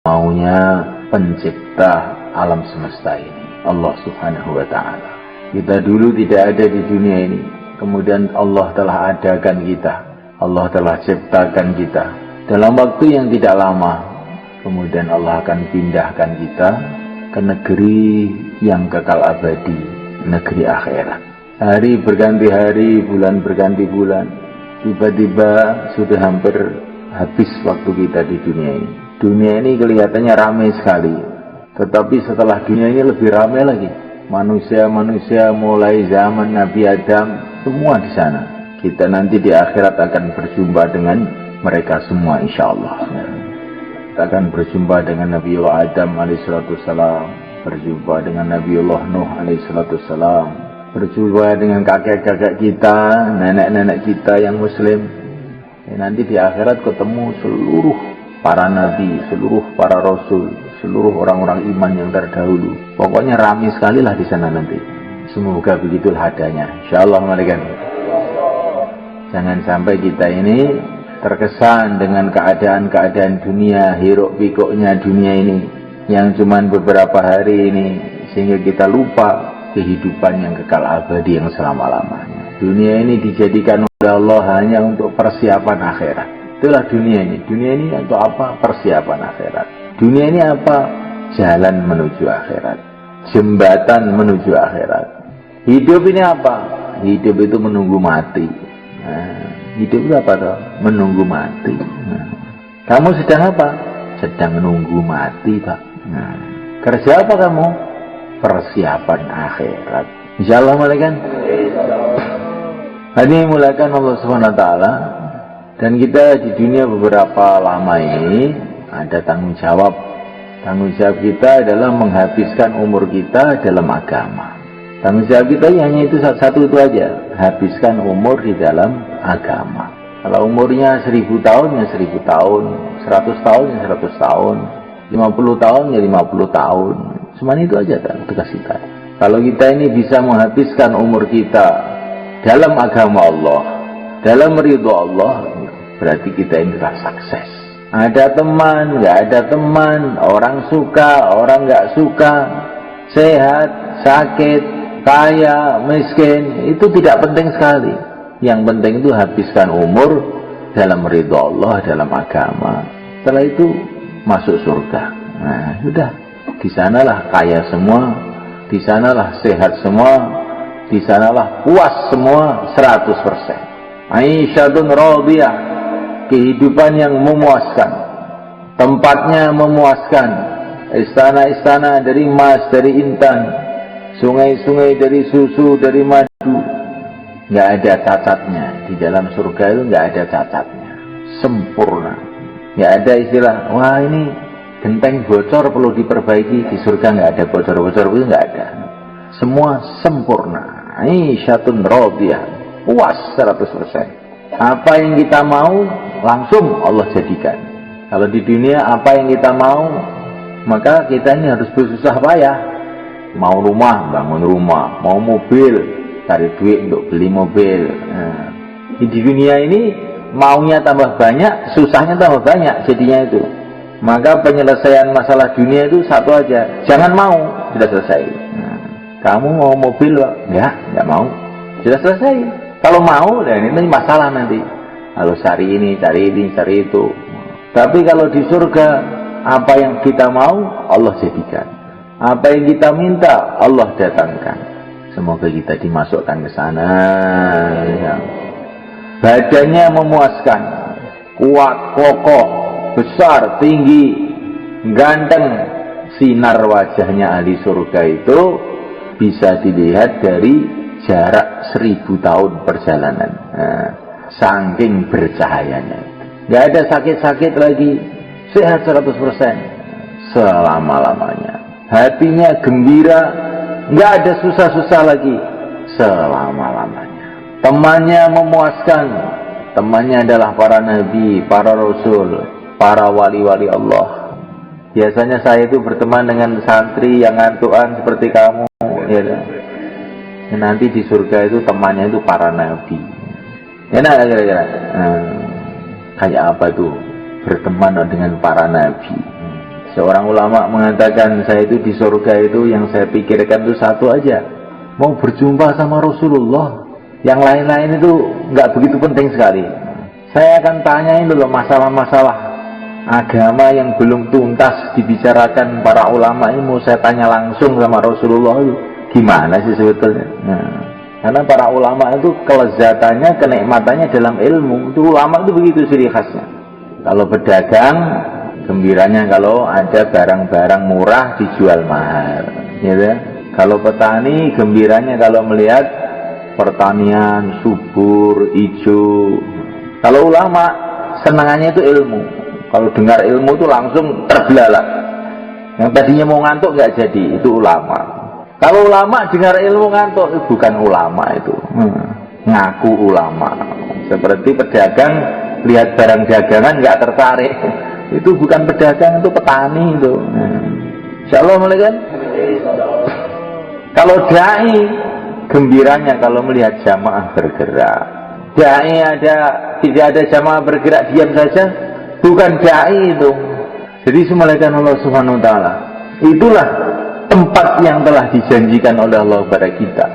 maunya pencipta alam semesta ini, Allah Subhanahu wa Ta'ala. Kita dulu tidak ada di dunia ini, kemudian Allah telah adakan kita, Allah telah ciptakan kita dalam waktu yang tidak lama. Kemudian Allah akan pindahkan kita ke negeri yang kekal abadi, negeri akhirat. Hari berganti hari, bulan berganti bulan, tiba-tiba sudah hampir habis waktu kita di dunia ini. Dunia ini kelihatannya ramai sekali, tetapi setelah dunia ini lebih ramai lagi. Manusia-manusia mulai zaman Nabi Adam, semua di sana. Kita nanti di akhirat akan berjumpa dengan mereka semua, insya Allah. Kita akan berjumpa dengan Nabiullah Adam alaihissalam, berjumpa dengan Nabiullah Nuh alaihissalam, berjumpa dengan kakek-kakek kita, nenek-nenek kita yang muslim. Nanti di akhirat ketemu seluruh para nabi, seluruh para rasul, seluruh orang-orang iman yang terdahulu. Pokoknya ramai sekali lah di sana nanti. Semoga begitulah adanya, insyaallah. Malaikat, jangan sampai kita ini terkesan dengan keadaan-keadaan dunia, hiruk pikuknya dunia ini yang cuman beberapa hari ini, sehingga kita lupa kehidupan yang kekal abadi yang selama-lamanya. Dunia ini dijadikan oleh Allah hanya untuk persiapan akhirat. Itulah dunia ini. Dunia ini untuk apa? Persiapan akhirat. Dunia ini apa? Jalan menuju akhirat, jembatan menuju akhirat. Hidup ini apa? Hidup itu menunggu mati. Hidup itu apa toh? Menunggu mati. Kamu sedang apa? Sedang menunggu mati, Pak. Kerja apa kamu? Persiapan akhirat. Insyaallah, malaikat. Ini mulakan Allah Subhanahu wa Ta'ala. Dan kita di dunia beberapa lama ini ada tanggung jawab. Tanggung jawab kita adalah menghabiskan umur kita dalam agama. Tanggung jawab kita hanya itu satu itu aja, habiskan umur di dalam agama. Kalau umurnya 1000 tahun ya 1000 tahun, 100 tahun ya 100 tahun, 50 tahun ya 50 tahun. Semuanya itu aja kan tugas kita. Kalau kita ini bisa menghabiskan umur kita dalam agama Allah, dalam ridho Allah, berarti kita ini telah sukses. Ada teman, nggak ada teman, orang suka, orang nggak suka, sehat, sakit, kaya, miskin, itu tidak penting sekali. Yang penting itu habiskan umur dalam ridho Allah, dalam agama. Setelah itu masuk surga. Nah, sudah. Di sanalah kaya semua, di sanalah sehat semua, di sanalah puas semua 100%. Aisyatun radiyah, kehidupan yang memuaskan, tempatnya memuaskan, istana-istana dari emas, dari intan, sungai-sungai dari susu, dari madu, nggak ada cacatnya. Di dalam surga itu nggak ada cacatnya, sempurna. Nggak ada istilah, wah ini genteng bocor perlu diperbaiki. Di surga nggak ada bocor-bocor, itu nggak ada. Semua sempurna. Aisyatun radiyah, puas 100%. Apa yang kita mau langsung Allah jadikan. Kalau di dunia apa yang kita mau, maka kita ini harus bersusah payah. Mau rumah, bangun rumah. Mau mobil, cari duit untuk beli mobil. Di dunia ini maunya tambah banyak, susahnya tambah banyak jadinya itu. Maka penyelesaian masalah dunia itu satu aja, jangan mau, sudah selesai. Kamu mau mobil, nggak mau, sudah selesai. Kalau mau, dan ini masalah nanti. Kalau cari ini, cari itu. Tapi kalau di surga, apa yang kita mau, Allah jadikan. Apa yang kita minta, Allah datangkan. Semoga kita dimasukkan ke sana. Ya. Badannya memuaskan, kuat, kokoh, besar, tinggi, ganteng. Sinar wajahnya ahli surga itu bisa dilihat dari jarak 1000 tahun perjalanan. Saking bercahayanya, nggak ada sakit-sakit lagi, sehat 100% selama-lamanya. Hatinya gembira, nggak ada susah-susah lagi selama-lamanya. Temannya memuaskan, temannya adalah para nabi, para rasul, para wali-wali Allah. Biasanya saya itu berteman dengan santri yang ngantuan seperti kamu, ya. Nanti di surga itu temannya itu para nabi. Enak kira-kira. Kayak apa tuh berteman dengan para nabi? Seorang ulama mengatakan, saya itu di surga itu yang saya pikirkan itu satu aja, mau berjumpa sama Rasulullah. Yang lain-lain itu nggak begitu penting sekali. Saya akan tanyain dulu masalah-masalah agama yang belum tuntas dibicarakan para ulama ini, mau saya tanya langsung sama Rasulullah itu gimana sih sebetulnya. Karena para ulama itu kelezatannya, kenikmatannya dalam ilmu. Itu ulama itu begitu ciri khasnya. Kalau berdagang, gembiranya kalau ada barang-barang murah dijual mahal, gitu. Kalau petani, gembiranya kalau melihat pertanian subur, hijau. Kalau ulama, senangannya itu ilmu. Kalau dengar ilmu itu langsung terbelalak. Yang tadinya mau ngantuk nggak jadi, itu ulama. Kalau ulama dengar ilmu ngantuk, itu bukan ulama itu, ngaku ulama. Seperti pedagang lihat barang dagangan nggak tertarik, itu bukan pedagang, itu petani itu. Insya Allah mulai kan. Kalau dai, gembiranya kalau melihat jamaah bergerak. Dai tidak ada jamaah bergerak diam saja, bukan dai itu. Jadi semulaikan Allah Subhanahu Wa Taala. Itulah tempat yang telah dijanjikan oleh Allah kepada kita.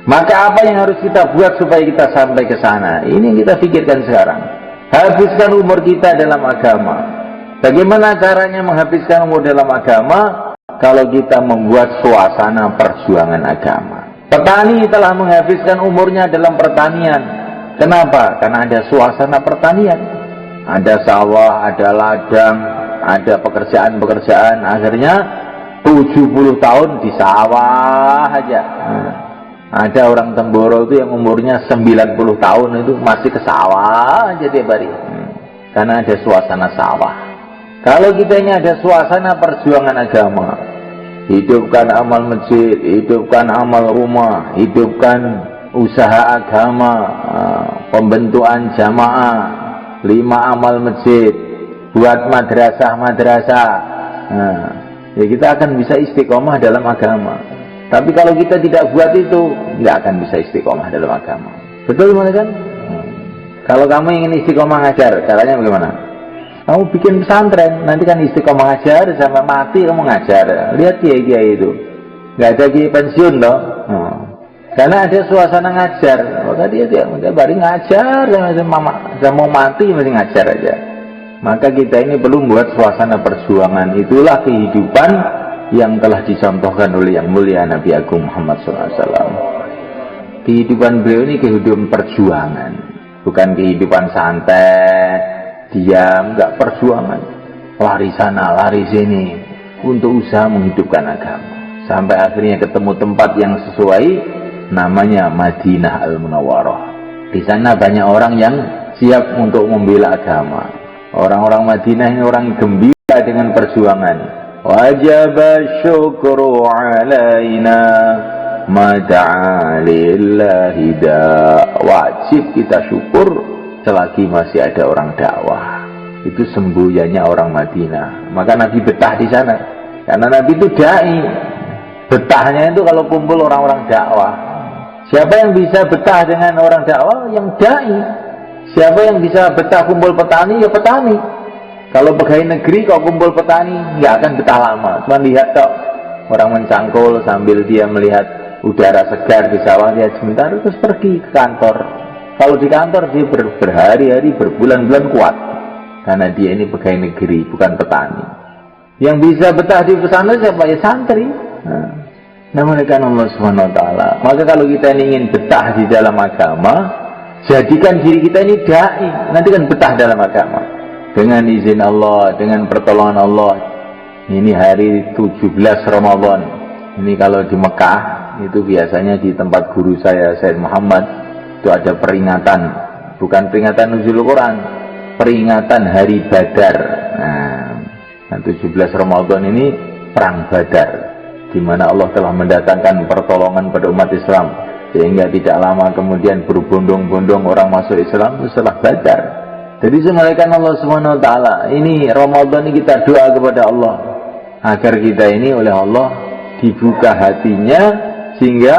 Maka apa yang harus kita buat supaya kita sampai ke sana? Ini yang kita pikirkan sekarang. Habiskan umur kita dalam agama. Bagaimana caranya menghabiskan umur dalam agama? Kalau kita membuat suasana perjuangan agama. Petani telah menghabiskan umurnya dalam pertanian. Kenapa? Karena ada suasana pertanian. Ada sawah, ada ladang, ada pekerjaan-pekerjaan. Akhirnya 70 tahun di sawah aja. Ada orang Temboro itu yang umurnya 90 tahun itu masih ke sawah aja tiap hari. Karena ada suasana sawah. Kalau kita ini ada suasana perjuangan agama, hidupkan amal masjid, hidupkan amal rumah, hidupkan usaha agama, pembentukan jamaah, 5 amal masjid, buat madrasah-madrasah. Ya kita akan bisa istiqomah dalam agama. Tapi kalau kita tidak buat itu, nggak akan bisa istiqomah dalam agama. Betul kan? Kalau kamu ingin istiqomah ngajar, caranya bagaimana? Kamu bikin pesantren, nanti kan istiqomah ngajar sampai mati kamu ngajar. Lihat kiai-kiai itu, nggak ada kiai pensiun loh. Karena ada suasana ngajar. Maka dia baru ngajar sampai mau mati masih ngajar aja. Maka kita ini perlu membuat suasana perjuangan. Itulah kehidupan yang telah dicontohkan oleh yang mulia Nabi Agung Muhammad SAW. Kehidupan beliau ini kehidupan perjuangan, bukan kehidupan santai, diam, enggak, perjuangan. Lari sana, lari sini untuk usaha menghidupkan agama. Sampai akhirnya ketemu tempat yang sesuai, namanya Madinah Al-Munawwarah. Di sana banyak orang yang siap untuk membela agama. Orang-orang Madinah ini orang gembira dengan perjuangan. Wajib syukru alaina mad'a lillahi da. Wajib kita syukur selagi masih ada orang dakwah. Itu semboyannya orang Madinah. Maka Nabi betah di sana. Karena Nabi itu dai. Betahnya itu kalau kumpul orang-orang dakwah. Siapa yang bisa betah dengan orang dakwah? Yang dai. Siapa yang bisa betah kumpul petani, ya petani. Kalau pegawai negeri kau kumpul petani, nggak akan betah lama. Cuma lihat kok, orang mencangkul sambil dia melihat udara segar di sawah, dia sebentar terus pergi ke kantor. Kalau di kantor dia berhari-hari, berbulan-bulan kuat. Karena dia ini pegawai negeri, bukan petani. Yang bisa betah di pesantren siapa? Ya santri. Namun karena Allah Subhanahu Wa Taala. Maka kalau kita ingin betah di dalam agama, jadikan diri kita ini dai, nanti kan betah dalam agama. Dengan izin Allah, dengan pertolongan Allah. Ini hari 17 Ramadan. Ini kalau di Mekah, itu biasanya di tempat guru saya, Said Muhammad, itu ada peringatan. Bukan peringatan nuzul Quran, peringatan hari Badar. Nah, 17 Ramadan ini perang Badar, di mana Allah telah mendatangkan pertolongan pada umat Islam. Sehingga tidak lama kemudian berbondong-bondong orang masuk Islam setelah Badar. Jadi semulaikan Allah Subhanahu Wa Taala. Ini Ramadan ini kita doa kepada Allah agar kita ini oleh Allah dibuka hatinya sehingga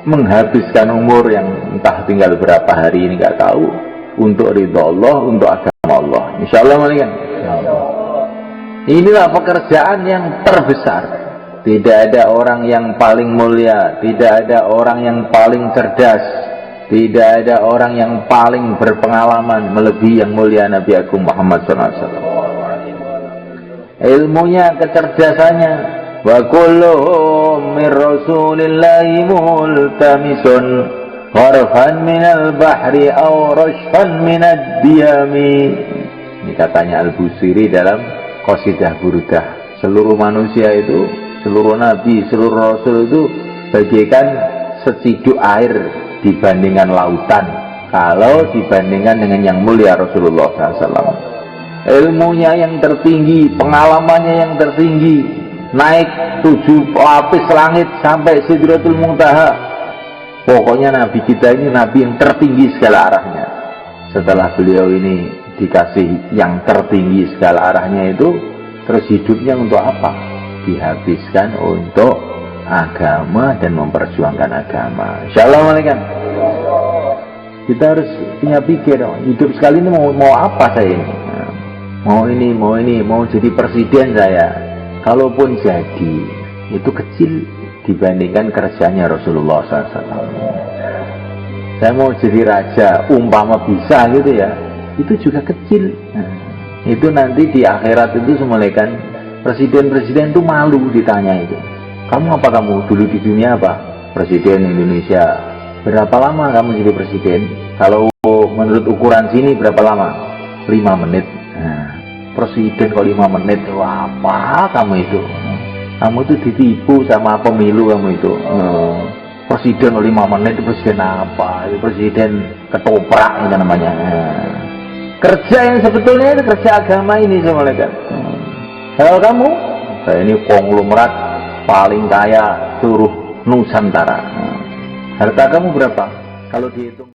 menghabiskan umur yang entah tinggal berapa hari ini nggak tahu untuk ridha Allah, untuk agama Allah. Insyaallah, Inilah pekerjaan yang terbesar. Tidak ada orang yang paling mulia, tidak ada orang yang paling cerdas, tidak ada orang yang paling berpengalaman melebihi yang mulia Nabi Agung Muhammad SAW. Ilmunya, kecerdasannya. Wa kulluhum min rasulillahi multamisun gharfan minal bahri aw rashfan minad diyami. Ini katanya Al-Busiri dalam Qasidah Burdah. Seluruh manusia itu, seluruh nabi, seluruh rasul itu bagaikan seciduk air dibandingkan lautan, kalau dibandingkan dengan yang mulia Rasulullah SAW. Ilmunya yang tertinggi, pengalamannya yang tertinggi, naik 7 lapis langit sampai Sidratul Muntaha. Pokoknya nabi kita ini nabi yang tertinggi segala arahnya. Setelah beliau ini dikasih yang tertinggi segala arahnya itu, terus hidupnya untuk apa? Dihabiskan untuk agama dan memperjuangkan agama. Assalamualaikum. Kita harus punya pikir, hidup sekali ini mau apa saya ini? Mau jadi presiden saya. Kalaupun jadi, itu kecil dibandingkan kerjanya Rasulullah SAW. Saya mau jadi raja, umpama bisa gitu ya, itu juga kecil. Itu nanti di akhirat itu semulaikan presiden-presiden itu malu ditanya itu. Kamu apa, kamu dulu di dunia apa? Presiden Indonesia. Berapa lama kamu jadi presiden? Kalau menurut ukuran sini berapa lama? 5 menit. Presiden kok 5 menit? Wah, apa kamu itu? Kamu itu ditipu sama pemilu kamu itu. Presiden 5 menit, presiden apa? Itu presiden ketoprak itu namanya. Kerja yang sebetulnya itu kerja agama ini semua. Kalau kamu, saya ini konglomerat paling kaya seluruh Nusantara. Harta kamu berapa? Kalau dihitung